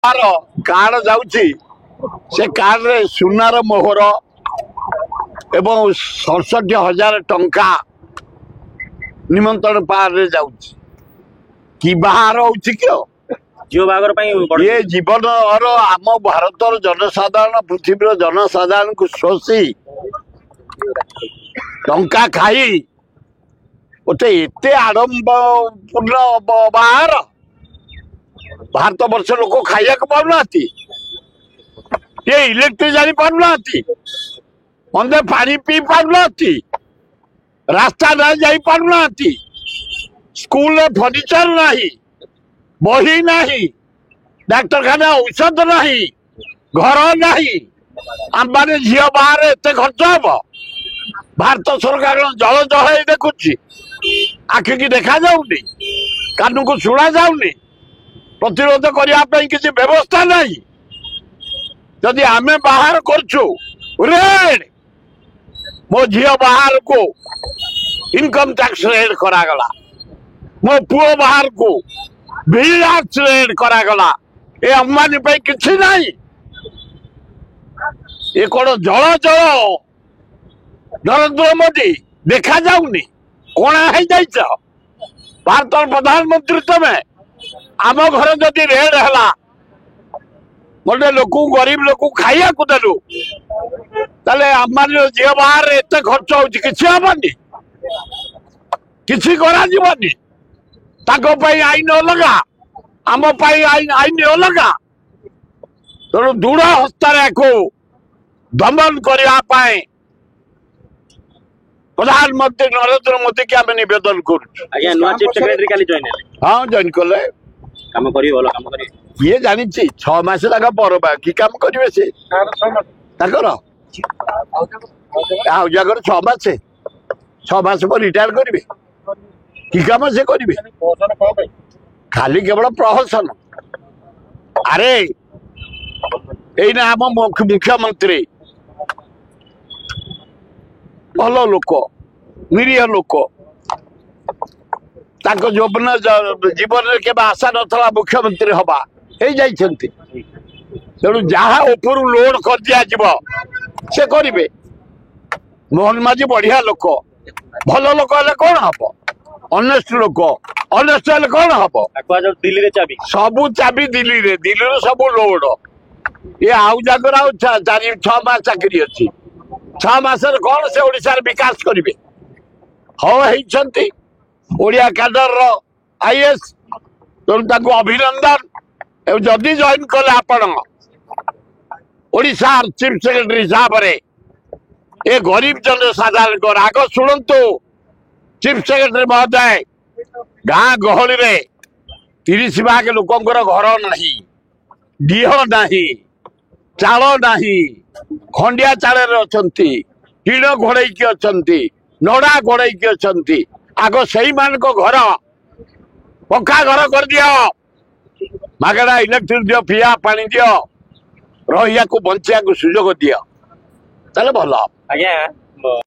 card जाउची से card रे सुनार मोहर एवं 67,000 टंका निमंत्रण पार रे जाउची कि बाहर होउची क्यों झील बागर ये जीवन आम भारत जनसाधारण पृथ्वी जनसाधारण को शोषी टंका खाई ओते एते आडंबरपूर्ण बाहर भारत वर्ष लोक खाइया पाना ये इलेक्ट्रिक जानी पाना मंदे पानी पी पाना रास्ता नहीं जाई पाना स्कूल फर्निचर नहीं बही नहीं डाक्तरखाना औषध नहीं घर नहीं आम झील बाहर एत खर्च हम भारत सरकार जल जल देखुची आखि की देखा जाऊनी कान को शुणा जाऊनी प्रतिरोध करने किसी व्यवस्था नहीं जदि आम बाहर करछु रेड मो झील बाहर को इनकम टैक्स रेड करागला मो पुओ बाहर को भिलास रेड करागला ए अंबानी पे किसी नहीं ये कौन जल जल नरेंद्र मोदी देखा जाऊनी कौन है भारत प्रधानमंत्री तुम्हें आम घर जदि रेड है गोटे लोक गरीब लोक खाइया को देलु ताले अंबानी झील बाहर एत खर्च होनी किसी करानी आईन अलग आम आईन अलग तेणु दृढ़ हस्तार को दमन करने प्रधानमंत्री नरेंद्र मोदी के आम नवेदन कर हाँ जॉइन कले काम करी भलो काम करी ये जानी 6 मास लगा पर कि काम करेंगे से जगह 6 मास पर रिटायर करेंगे कि कम से करेंगे खाली केवल प्रहसन अरे यही आम मुख्यमंत्री भल लोक निरीह लोक जीवन के आशा ना मुख्यमंत्री हवा तेणु जहाँ ऊपर लोड कर दिया से करेंगे मोहन माझी बढ़िया लोक भल लोक कौन हम अनेस्ट लोक अनेस्ट कौन हम दिल्ली चाबी सबू चाबी दिल्ली सब लोड ये आउ जागर 4-6 मास चाकरी अच्छी 6 मास कौन से ओडिशा विकास करेंगे होती ओडिया कैडर आईएएस तेणु अभिनंदन जदि जॉइन कले आपण ओडिशा चीफ सेक्रेटरी हिसाब से ये गरीब जनसाधारण को राग शुणु चीफ सेक्रेटरी महोदय गाँ गहली रे 30 भाग लोकंर घर नहीं डीह नहीं चाल नहीं खंडिया चाल टीण घोड़े अच्छा नड़ा घोड़े अच्छा आग से घर पक्का घर कर दियो मागड़ा इलेक्ट्रिक दियो पिया पानी दियो रहिया को बंचिया को सुजोग दियो ताले भल आज्ञा